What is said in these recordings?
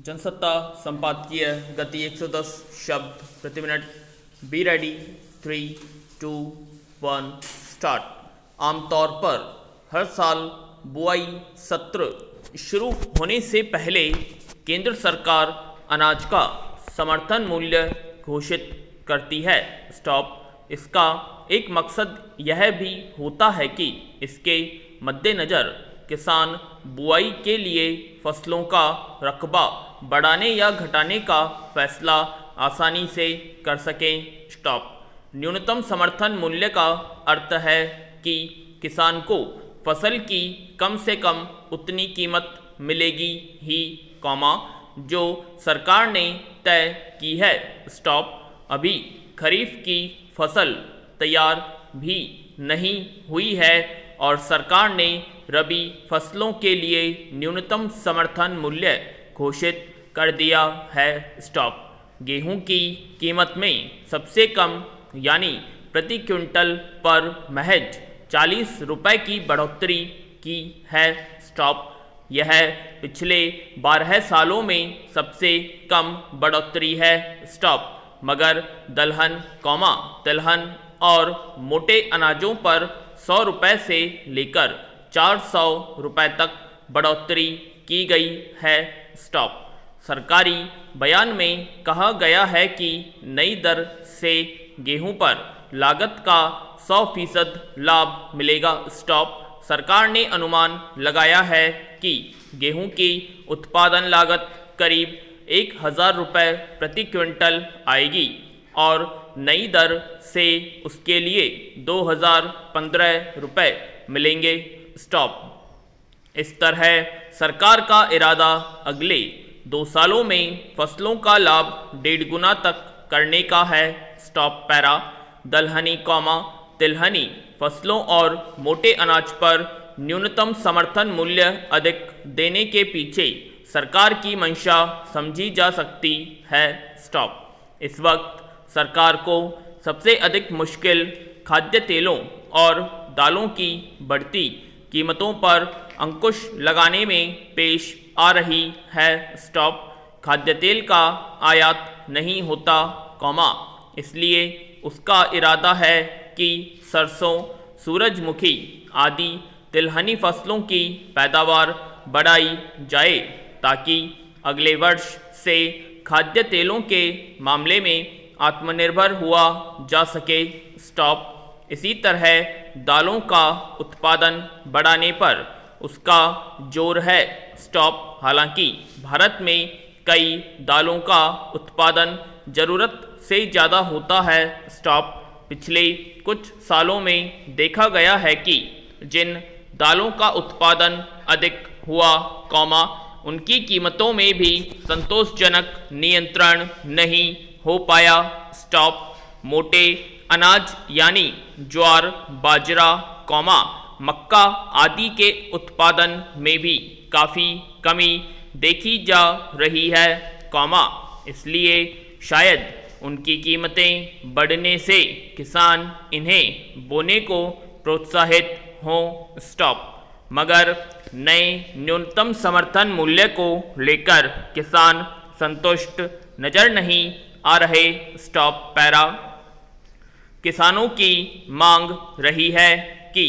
जनसत्ता संपादकीय गति 110 शब्द प्रति मिनट। Be ready. 3, 2, 1 स्टार्ट। आमतौर पर हर साल बुआई सत्र शुरू होने से पहले केंद्र सरकार अनाज का समर्थन मूल्य घोषित करती है। स्टॉप। इसका एक मकसद यह भी होता है कि इसके मद्देनज़र किसान बुआई के लिए फसलों का रकबा बढ़ाने या घटाने का फैसला आसानी से कर सकें। स्टॉप। न्यूनतम समर्थन मूल्य का अर्थ है कि किसान को फसल की कम से कम उतनी कीमत मिलेगी ही, जो सरकार ने तय की है। स्टॉप। अभी खरीफ की फसल तैयार भी नहीं हुई है और सरकार ने रबी फसलों के लिए न्यूनतम समर्थन मूल्य घोषित कर दिया है। स्टॉप। गेहूं की कीमत में सबसे कम यानी प्रति क्विंटल पर महज 40 रुपये की बढ़ोतरी की है। स्टॉप। यह पिछले 12 सालों में सबसे कम बढ़ोतरी है। स्टॉप। मगर दलहन, तिलहन और मोटे अनाजों पर 100 रुपये से लेकर 400 रुपये तक बढ़ोतरी की गई है। स्टॉप। सरकारी बयान में कहा गया है कि नई दर से गेहूं पर लागत का 100% लाभ मिलेगा। स्टॉप। सरकार ने अनुमान लगाया है कि गेहूं की उत्पादन लागत करीब 1000 रुपये प्रति क्विंटल आएगी और नई दर से उसके लिए 2015 रुपये मिलेंगे। स्टॉप। इस तरह सरकार का इरादा अगले 2 सालों में फसलों का लाभ 1.5 गुना तक करने का है। स्टॉप। पैरा। दलहनी, तिलहनी फसलों और मोटे अनाज पर न्यूनतम समर्थन मूल्य अधिक देने के पीछे सरकार की मंशा समझी जा सकती है। स्टॉप। इस वक्त सरकार को सबसे अधिक मुश्किल खाद्य तेलों और दालों की बढ़ती कीमतों पर अंकुश लगाने में पेश आ रही है। स्टॉप। खाद्य तेल का आयात नहीं होता, इसलिए उसका इरादा है कि सरसों, सूरजमुखी आदि तिलहनी फसलों की पैदावार बढ़ाई जाए ताकि अगले वर्ष से खाद्य तेलों के मामले में आत्मनिर्भर हुआ जा सके। स्टॉप। इसी तरह दालों का उत्पादन बढ़ाने पर उसका जोर है। स्टॉप। हालांकि भारत में कई दालों का उत्पादन ज़रूरत से ज़्यादा होता है। स्टॉप। पिछले कुछ सालों में देखा गया है कि जिन दालों का उत्पादन अधिक हुआ, उनकी कीमतों में भी संतोषजनक नियंत्रण नहीं हो पाया। स्टॉप। मोटे अनाज यानी ज्वार, बाजरा, मक्का आदि के उत्पादन में भी काफ़ी कमी देखी जा रही है, इसलिए शायद उनकी कीमतें बढ़ने से किसान इन्हें बोने को प्रोत्साहित हों। स्टॉप। मगर नए न्यूनतम समर्थन मूल्य को लेकर किसान संतुष्ट नजर नहीं आ रहे। स्टॉप। पैरा। किसानों की मांग रही है कि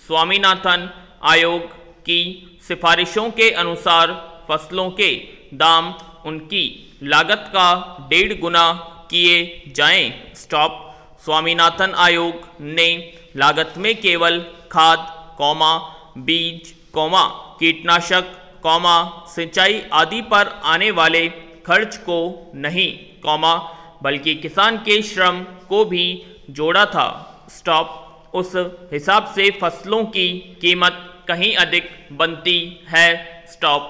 स्वामीनाथन आयोग की सिफारिशों के अनुसार फसलों के दाम उनकी लागत का 1.5 गुना किए जाएं। स्टॉप। स्वामीनाथन आयोग ने लागत में केवल खाद, बीज, कीटनाशक, सिंचाई आदि पर आने वाले खर्च को नहीं, बल्कि किसान के श्रम को भी जोड़ा था। स्टॉप। उस हिसाब से फसलों की कीमत कहीं अधिक बनती है। स्टॉप।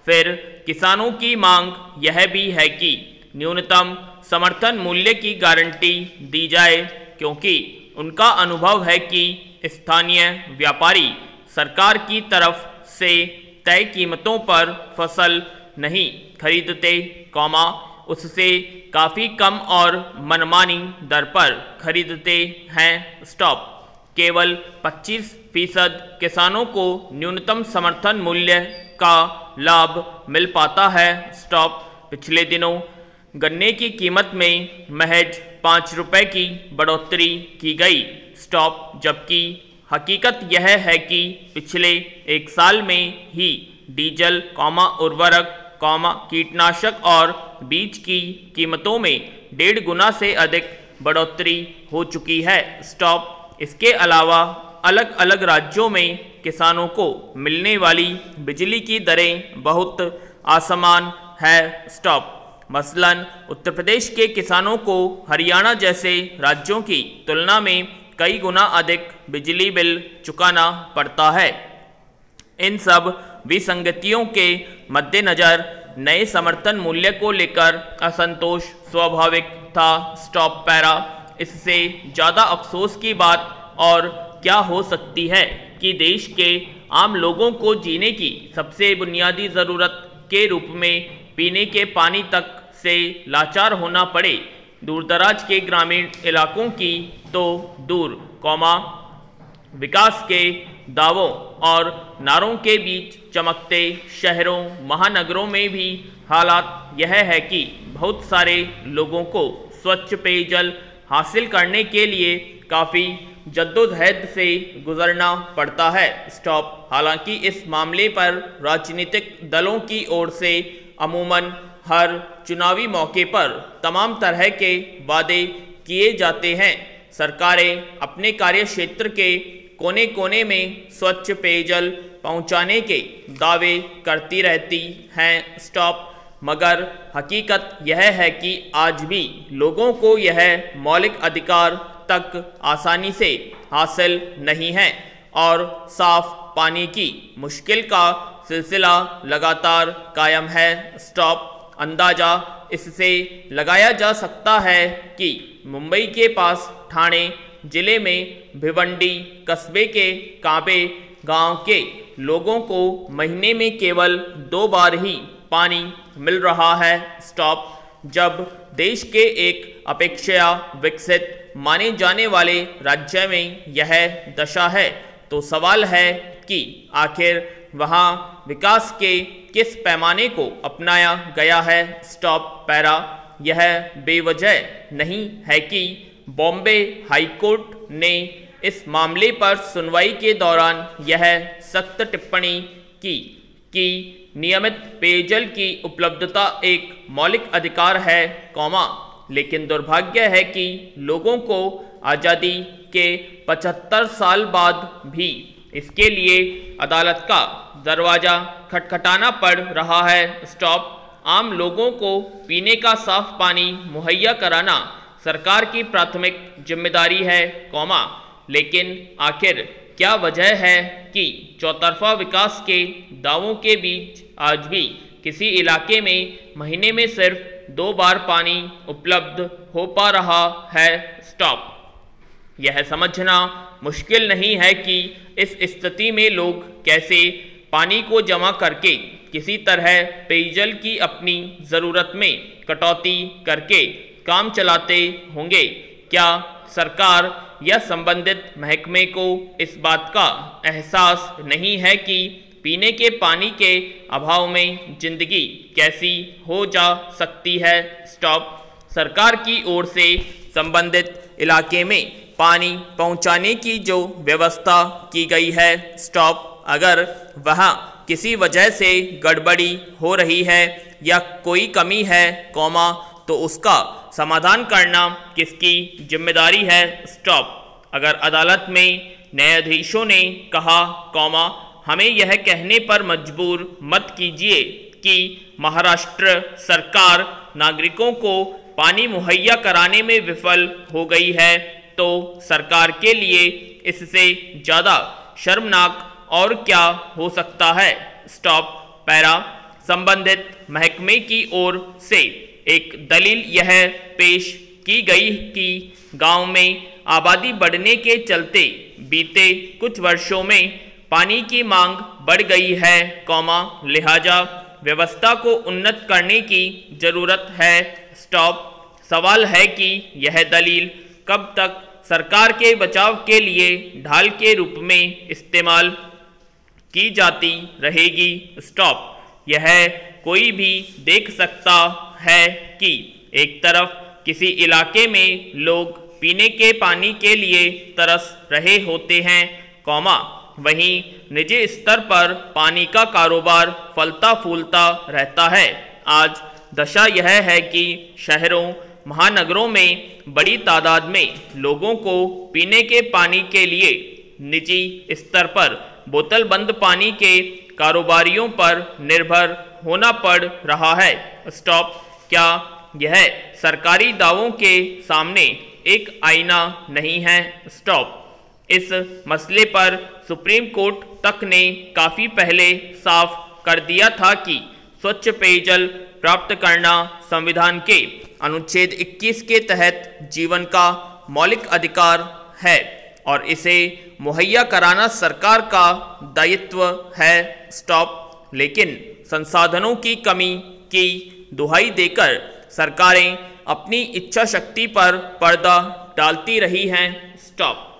फिर किसानों की मांग यह भी है कि न्यूनतम समर्थन मूल्य की गारंटी दी जाए, क्योंकि उनका अनुभव है कि स्थानीय व्यापारी सरकार की तरफ से तय कीमतों पर फसल नहीं खरीदते, उससे काफ़ी कम और मनमानी दर पर खरीदते हैं। स्टॉप। केवल 25% किसानों को न्यूनतम समर्थन मूल्य का लाभ मिल पाता है। स्टॉप। पिछले दिनों गन्ने की कीमत में महज 5 रुपए की बढ़ोतरी की गई। स्टॉप। जबकि हकीकत यह है कि पिछले एक साल में ही डीजल, उर्वरक, कीटनाशक और बीज की कीमतों में 1.5 गुना से अधिक बढ़ोतरी हो चुकी है। स्टॉप। इसके अलावा अलग अलग राज्यों में किसानों को मिलने वाली बिजली की दरें बहुत असमान है। स्टॉप। मसलन उत्तर प्रदेश के किसानों को हरियाणा जैसे राज्यों की तुलना में कई गुना अधिक बिजली बिल चुकाना पड़ता है। इन सब विसंगतियों के मद्देनज़र नए समर्थन मूल्य को लेकर असंतोष स्वाभाविक था। Stop para. इससे ज़्यादा अफसोस की बात और क्या हो सकती है कि देश के आम लोगों को जीने की सबसे बुनियादी ज़रूरत के रूप में पीने के पानी तक से लाचार होना पड़े। दूरदराज के ग्रामीण इलाकों की तो दूर, विकास के दावों और नारों के बीच चमकते शहरों महानगरों में भी हालात यह है कि बहुत सारे लोगों को स्वच्छ पेयजल हासिल करने के लिए काफ़ी जद्दोजहद से गुजरना पड़ता है। स्टॉप। हालांकि इस मामले पर राजनीतिक दलों की ओर से अमूमन हर चुनावी मौके पर तमाम तरह के वादे किए जाते हैं। सरकारें अपने कार्य क्षेत्र के कोने कोने में स्वच्छ पेयजल पहुंचाने के दावे करती रहती हैं। स्टॉप। मगर हकीकत यह है कि आज भी लोगों को यह मौलिक अधिकार तक आसानी से हासिल नहीं है और साफ पानी की मुश्किल का सिलसिला लगातार कायम है। स्टॉप। अंदाज़ा इससे लगाया जा सकता है कि मुंबई के पास ठाणे जिले में भिवंडी कस्बे के कांबे गांव के लोगों को महीने में केवल 2 बार ही पानी मिल रहा है। स्टॉप। जब देश के एक अपेक्षया विकसित माने जाने वाले राज्य में यह दशा है तो सवाल है कि आखिर वहाँ विकास के किस पैमाने को अपनाया गया है। Stop para. यह बेवजह नहीं है कि बॉम्बे हाईकोर्ट ने इस मामले पर सुनवाई के दौरान यह सख्त टिप्पणी की कि नियमित पेयजल की उपलब्धता एक मौलिक अधिकार है, लेकिन दुर्भाग्य है कि लोगों को आज़ादी के 75 साल बाद भी इसके लिए अदालत का दरवाज़ा खटखटाना पड़ रहा है। स्टॉप। आम लोगों को पीने का साफ पानी मुहैया कराना सरकार की प्राथमिक जिम्मेदारी है, लेकिन आखिर क्या वजह है कि चौतरफा विकास के दावों के बीच आज भी किसी इलाके में महीने में सिर्फ 2 बार पानी उपलब्ध हो पा रहा है। स्टॉप। यह समझना मुश्किल नहीं है कि इस स्थिति में लोग कैसे पानी को जमा करके किसी तरह पेयजल की अपनी ज़रूरत में कटौती करके काम चलाते होंगे। क्या सरकार या संबंधित महकमे को इस बात का एहसास नहीं है कि पीने के पानी के अभाव में जिंदगी कैसी हो जा सकती है? स्टॉप। सरकार की ओर से संबंधित इलाके में पानी पहुंचाने की जो व्यवस्था की गई है, स्टॉप, अगर वहाँ किसी वजह से गड़बड़ी हो रही है या कोई कमी है, तो उसका समाधान करना किसकी जिम्मेदारी है? स्टॉप। अगर अदालत में न्यायाधीशों ने कहा, हमें यह कहने पर मजबूर मत कीजिए कि महाराष्ट्र सरकार नागरिकों को पानी मुहैया कराने में विफल हो गई है, तो सरकार के लिए इससे ज़्यादा शर्मनाक और क्या हो सकता है? Stop para. संबंधित महकमे की ओर से एक दलील यह पेश की गई कि गांव में आबादी बढ़ने के चलते बीते कुछ वर्षों में पानी की मांग बढ़ गई है, लिहाजा व्यवस्था को उन्नत करने की जरूरत है। स्टॉप। सवाल है कि यह दलील कब तक सरकार के बचाव के लिए ढाल के रूप में इस्तेमाल की जाती रहेगी? स्टॉप। यह कोई भी देख सकता है कि एक तरफ किसी इलाके में लोग पीने के पानी के लिए तरस रहे होते हैं, वहीं निजी स्तर पर पानी का कारोबार फलता फूलता रहता है। आज दशा यह है कि शहरों महानगरों में बड़ी तादाद में लोगों को पीने के पानी के लिए निजी स्तर पर बोतल बंद पानी के कारोबारियों पर निर्भर होना पड़ रहा है। स्टॉप। क्या यह सरकारी दावों के सामने एक आईना नहीं है? स्टॉप। इस मसले पर सुप्रीम कोर्ट तक ने काफ़ी पहले साफ कर दिया था कि स्वच्छ पेयजल प्राप्त करना संविधान के अनुच्छेद 21 के तहत जीवन का मौलिक अधिकार है और इसे मुहैया कराना सरकार का दायित्व है। स्टॉप। लेकिन संसाधनों की कमी की दुहाई देकर सरकारें अपनी इच्छा शक्ति पर पर्दा डालती रही हैं। स्टॉप।